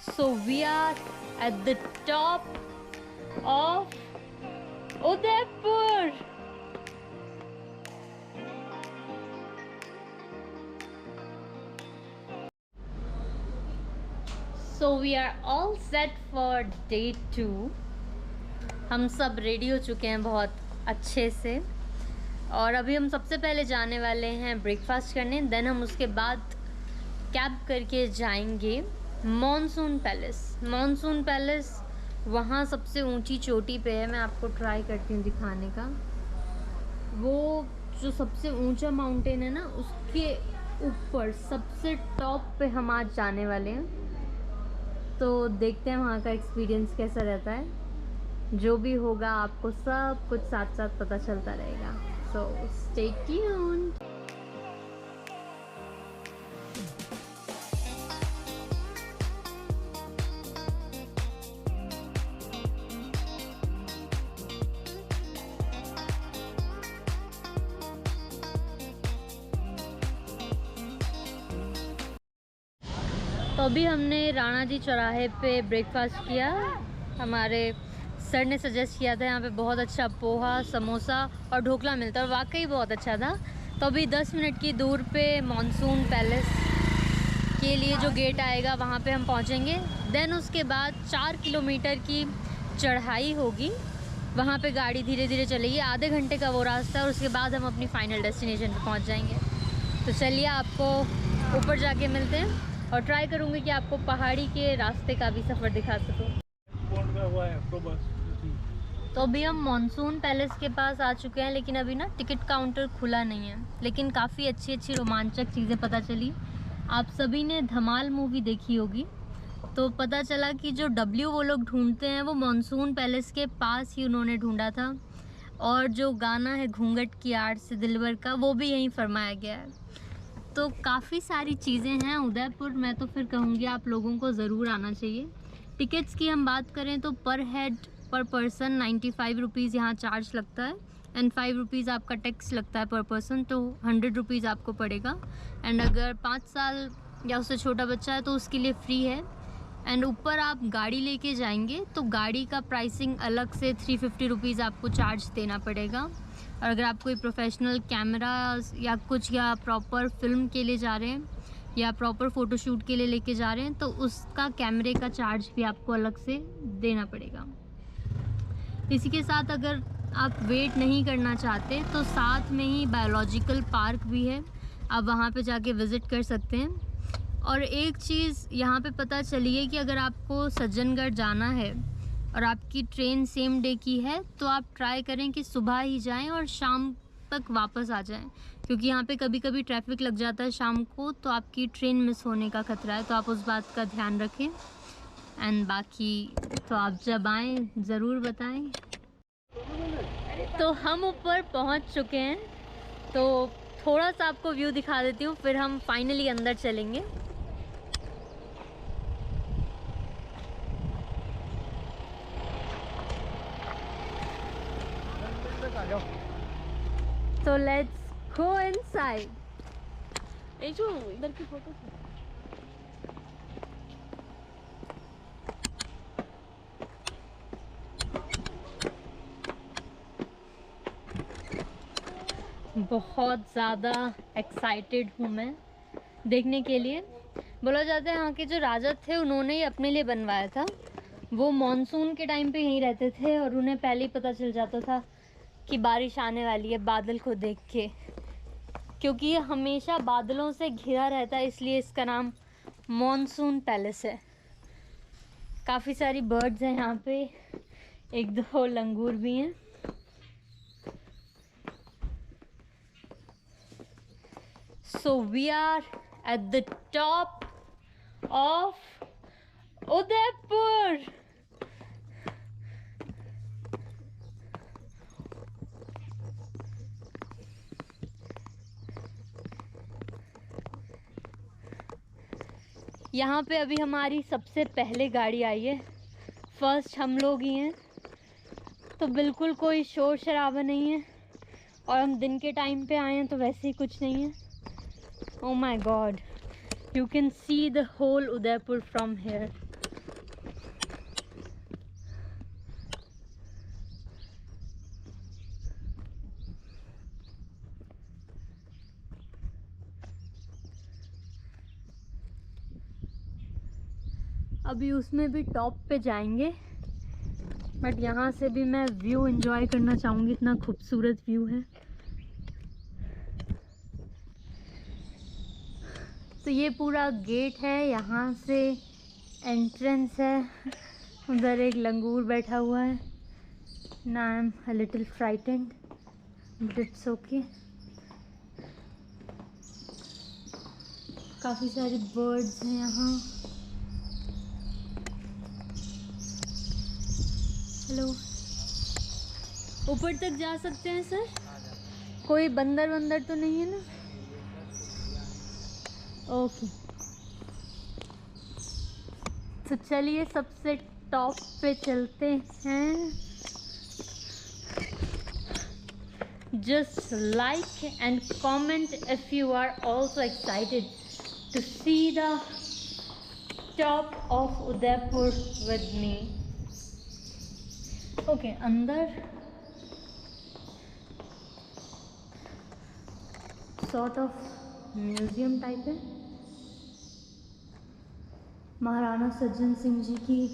So we are at the top of Udaipur. So we are all set for day 2. हम सब ready हो चुके हैं बहुत अच्छे से, और अभी हम सबसे पहले जाने वाले हैं ब्रेकफास्ट करने। देन हम उसके बाद कैब करके जाएंगे मॉनसून पैलेस। मॉनसून पैलेस वहाँ सबसे ऊंची चोटी पे है। मैं आपको ट्राई करती हूँ दिखाने का। वो जो सबसे ऊंचा माउंटेन है ना, उसके ऊपर सबसे टॉप पे हम आज जाने वाले हैं। तो देखते हैं वहाँ का एक्सपीरियंस कैसा रहता है। जो भी होगा आपको सब कुछ साथ साथ पता चलता रहेगा। So stay tuned. तो अभी हमने राणा जी चौराहे पे ब्रेकफास्ट किया। हमारे सर ने सजेस्ट किया था यहाँ पे बहुत अच्छा पोहा, समोसा और ढोकला मिलता है, और वाकई बहुत अच्छा था। तो अभी 10 मिनट की दूर पे मॉनसून पैलेस के लिए जो गेट आएगा वहाँ पे हम पहुँचेंगे। देन उसके बाद 4 किलोमीटर की चढ़ाई होगी। वहाँ पे गाड़ी धीरे धीरे चलेगी, आधे घंटे का वो रास्ता है, और उसके बाद हम अपनी फ़ाइनल डेस्टिनेशन पे पहुँच जाएंगे। तो चलिए आपको ऊपर जाके मिलते हैं, और ट्राई करूँगी कि आपको पहाड़ी के रास्ते का भी सफ़र दिखा सकूँ। तो अभी हम मॉनसून पैलेस के पास आ चुके हैं, लेकिन अभी ना टिकट काउंटर खुला नहीं है। लेकिन काफ़ी अच्छी अच्छी रोमांचक चीज़ें पता चली। आप सभी ने धमाल मूवी देखी होगी, तो पता चला कि जो डब्ल्यू वो लोग ढूंढते हैं वो मॉनसून पैलेस के पास ही उन्होंने ढूंढा था, और जो गाना है घूंघट की आड़ से दिलबर का, वो भी यहीं फरमाया गया है। तो काफ़ी सारी चीज़ें हैं उदयपुर। मैं तो फिर कहूँगी आप लोगों को ज़रूर आना चाहिए। टिकट्स की हम बात करें तो पर हेड पर पर्सन 95 रुपीज़ यहाँ चार्ज लगता है, एंड 5 रुपीज़ आपका टैक्स लगता है पर पर्सन, तो 100 रुपीज़ आपको पड़ेगा। एंड अगर 5 साल या उससे छोटा बच्चा है तो उसके लिए फ्री है। एंड ऊपर आप गाड़ी लेके जाएंगे तो गाड़ी का प्राइसिंग अलग से 350 रुपीज़ आपको चार्ज देना पड़ेगा। और अगर आप कोई प्रोफेशनल कैमरा या कुछ या प्रॉपर फिल्म के लिए जा रहे हैं या प्रॉपर फ़ोटोशूट के लिए लेके जा रहे हैं तो उसका कैमरे का चार्ज भी आपको अलग से देना पड़ेगा। इसी के साथ अगर आप वेट नहीं करना चाहते तो साथ में ही बायोलॉजिकल पार्क भी है, आप वहाँ पे जाके विज़िट कर सकते हैं। और एक चीज़ यहाँ पे पता चली है कि अगर आपको सज्जनगढ़ जाना है और आपकी ट्रेन सेम डे की है तो आप ट्राई करें कि सुबह ही जाएं और शाम तक वापस आ जाएं, क्योंकि यहाँ पे कभी कभी ट्रैफिक लग जाता है शाम को, तो आपकी ट्रेन मिस होने का खतरा है। तो आप उस बात का ध्यान रखें। एंड बाकी तो आप जब आएँ ज़रूर बताएं। तो हम ऊपर पहुँच चुके हैं, तो थोड़ा सा आपको व्यू दिखा देती हूँ, फिर हम फाइनली अंदर चलेंगे। So let's go inside. जो इधर की फोटो बहुत ज़्यादा एक्साइटेड हूँ मैं देखने के लिए। बोला जाता है यहाँ के जो राजा थे उन्होंने ही अपने लिए बनवाया था। वो मॉनसून के टाइम पे यहीं रहते थे और उन्हें पहले ही पता चल जाता था कि बारिश आने वाली है बादल को देख के, क्योंकि ये हमेशा बादलों से घिरा रहता है, इसलिए इसका नाम मॉनसून पैलेस है। काफ़ी सारी बर्ड्स हैं यहाँ पे, 1-2 लंगूर भी हैं। So we are at the top of Udaipur. यहाँ पे अभी हमारी सबसे पहले गाड़ी आई है, फर्स्ट हम लोग ही हैं, तो बिल्कुल कोई शोर शराबा नहीं है, और हम दिन के टाइम पे आए हैं तो वैसे ही कुछ नहीं है। Oh my God, you can see the whole Udaipur from here. अभी उसमें भी टॉप पे जाएंगे, बट यहाँ से भी मैं व्यू एंजॉय करना चाहूँगी, इतना खूबसूरत व्यू है। तो ये पूरा गेट है, यहाँ से एंट्रेंस है। उधर एक लंगूर बैठा हुआ है। ना I am a little frightened but it's okay. काफ़ी सारे बर्ड्स हैं यहाँ। हेलो, ऊपर तक जा सकते हैं सर? कोई बंदर वंदर तो नहीं है ना? ओके, तो चलिए सबसे टॉप पे चलते हैं। Just like and comment if you are also excited to see the top of Udaipur with me. Okay, अंदर सॉर्ट ऑफ म्यूजियम टाइप है। महाराणा सज्जन सिंह जी की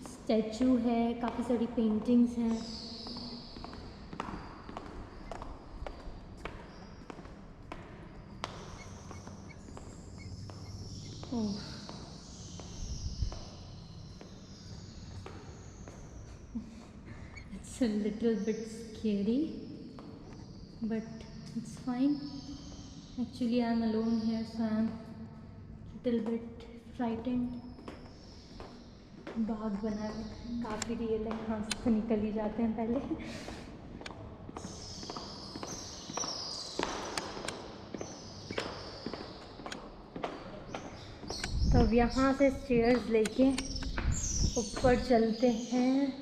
स्टैचू है, काफ़ी सारी पेंटिंग्स हैं। It's a little bit scary, but it's fine. Actually, I'm alone here, so I'm little bit frightened. बाग बना है, काफ़ी रियल है, यहाँ से तो निकल ही जाते हैं पहले। तो अब यहाँ से स्टेयर्स लेके ऊपर चलते हैं।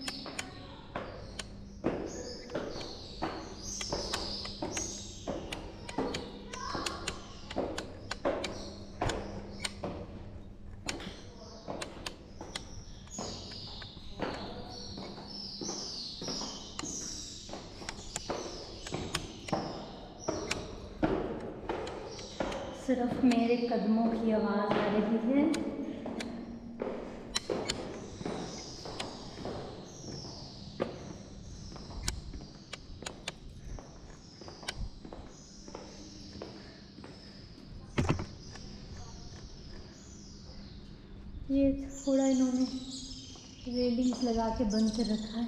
सिर्फ मेरे कदमों की आवाज़ आ रही है। ये थोड़ा इन्होंने रेलिंग्स लगा के बंद कर रखा है।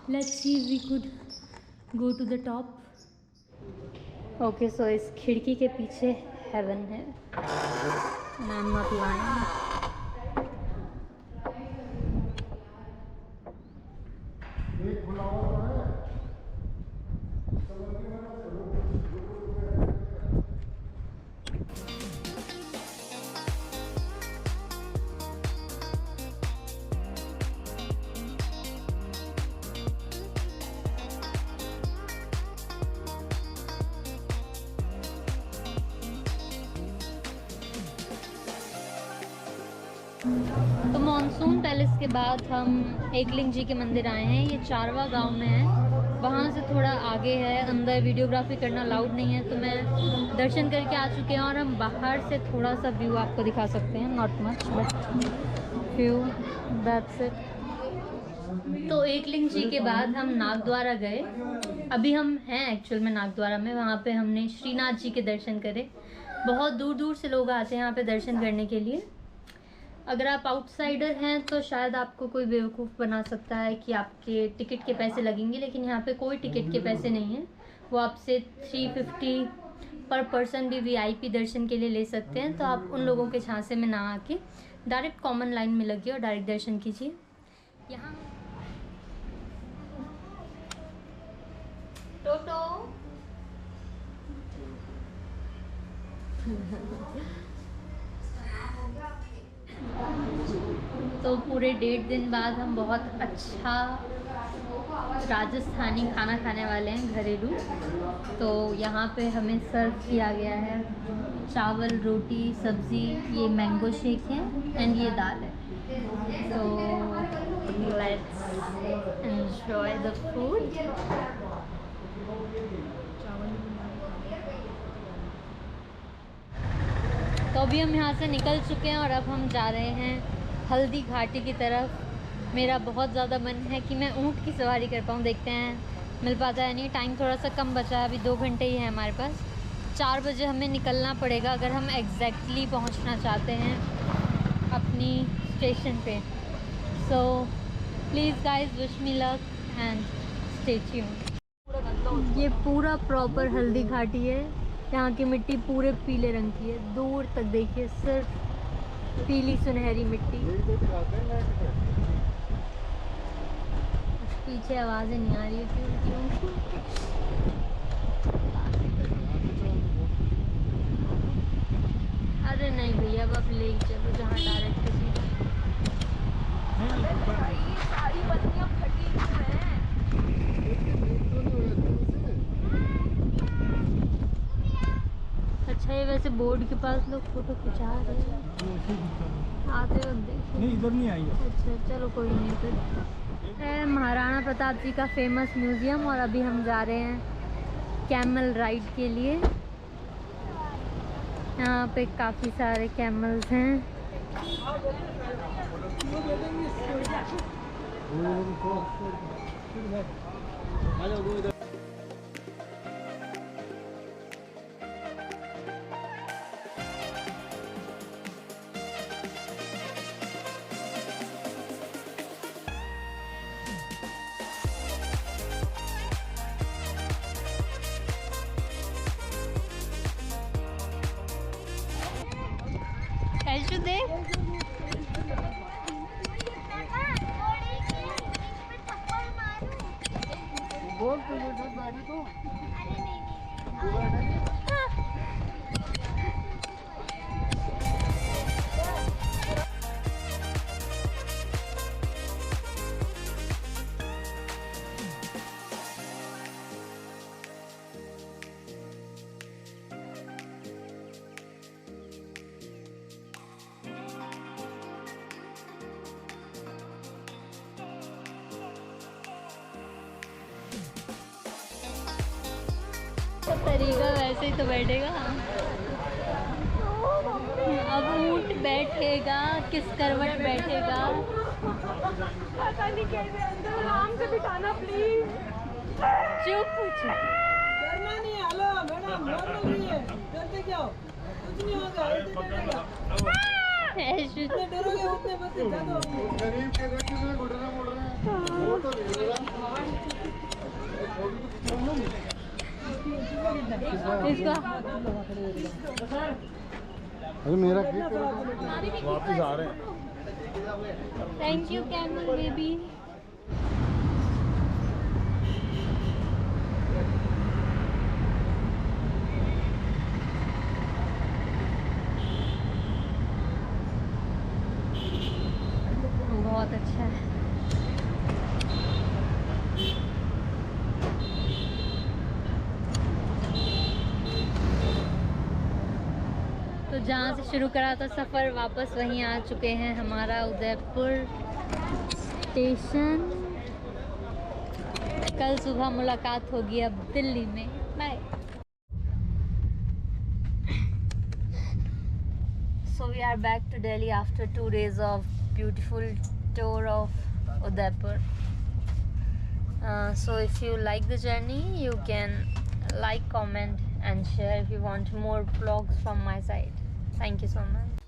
Let's see we could go to the top. Okay, so इस खिड़की के पीछे हेवन है। I am not lying. तो मॉनसून पैलेस के बाद हम एकलिंग जी के मंदिर आए हैं। ये चारवा गांव में है, वहाँ से थोड़ा आगे है। अंदर वीडियोग्राफी करना अलाउड नहीं है, तो मैं दर्शन करके आ चुके हैं और हम बाहर से थोड़ा सा व्यू आपको दिखा सकते हैं। Not much but view, that's it. तो एकलिंग जी के बाद हम नागद्वारा गए। अभी हम हैं एक्चुअल में नागद्वारा में। वहाँ पे हमने श्रीनाथ जी के दर्शन करे। बहुत दूर दूर से लोग आते हैं यहाँ पे दर्शन करने के लिए। अगर आप आउटसाइडर हैं तो शायद आपको कोई बेवकूफ़ बना सकता है कि आपके टिकट के पैसे लगेंगे, लेकिन यहाँ पे कोई टिकट के पैसे नहीं हैं। वो आपसे 350 पर पर्सन भी वीआईपी दर्शन के लिए ले सकते हैं। तो आप उन लोगों के झांसे में ना आके डायरेक्ट कॉमन लाइन में लगिए और डायरेक्ट दर्शन कीजिए। यहाँ टोटो तो पूरे 1.5 दिन बाद हम बहुत अच्छा राजस्थानी खाना खाने वाले हैं, घरेलू। तो यहाँ पे हमें सर्व किया गया है चावल, रोटी, सब्ज़ी, ये मैंगो शेक है एंड ये दाल है। तो लेट्स एंजॉय द फूड। तो अभी हम यहाँ से निकल चुके हैं और अब हम जा रहे हैं हल्दी घाटी की तरफ। मेरा बहुत ज़्यादा मन है कि मैं ऊँट की सवारी कर पाऊँ। देखते हैं मिल पाता है नहीं। टाइम थोड़ा सा कम बचा है, अभी 2 घंटे ही है हमारे पास। 4 बजे हमें निकलना पड़ेगा अगर हम एग्जैक्टली पहुंचना चाहते हैं अपनी स्टेशन पे। So please guys wish me luck and stay tuned. ये पूरा प्रॉपर हल्दी घाटी है। यहाँ की मिट्टी पूरे पीले रंग की है, दूर तक देखिए सिर्फ पीली सुनहरी मिट्टी। पीछे आवाज़ें नहीं आ रही है, क्यों? अरे नहीं भैया, अब आप ले ही चलो जहाँ डायरेक्ट सीधा। सारी बत्तियां फटी हुई हैं। अच्छा, ये वैसे बोर्ड के पास लोग फोटो खिंचा रहे हैं, आते वक्त देखिए। नहीं, इधर नहीं आई है। अच्छा चलो कोई नहीं। फिर है महाराणा प्रताप जी का फेमस म्यूज़ियम, और अभी हम जा रहे हैं कैमल राइड के लिए। यहाँ पे काफ़ी सारे कैमल्स हैं। ऐशु देख, बोल तो गाड़ी तो तरीका वैसे ही तो बैठेगा। अब ऊँट बैठेगा, किस करवट बैठेगा? पता नहीं कैसे, अंदर आराम से बिठाना प्लीज। चुप चुप। डरना नहीं है। हेलो मैडम, नॉर्मल रही है, डरते क्या हो? कुछ नहीं होगा, ऐसे डरेगा। ऐशु जितने डरोगे उतने बस दिखा दो। गरीब के देखते हुए घुटने मुड़ रहे हैं। वो तो नहीं इसका अरे मेरा वापस आ रहे हैं। Thank you camel baby. बहुत अच्छा है। तो जहाँ से शुरू करा था सफ़र, वापस वहीं आ चुके हैं। हमारा उदयपुर स्टेशन। कल सुबह मुलाकात होगी अब दिल्ली में। Bye. So we are back to Delhi after 2 days of beautiful tour of Udaipur. So if you like the journey, you can like, comment and share if you want more vlogs from my side. Thank you so much.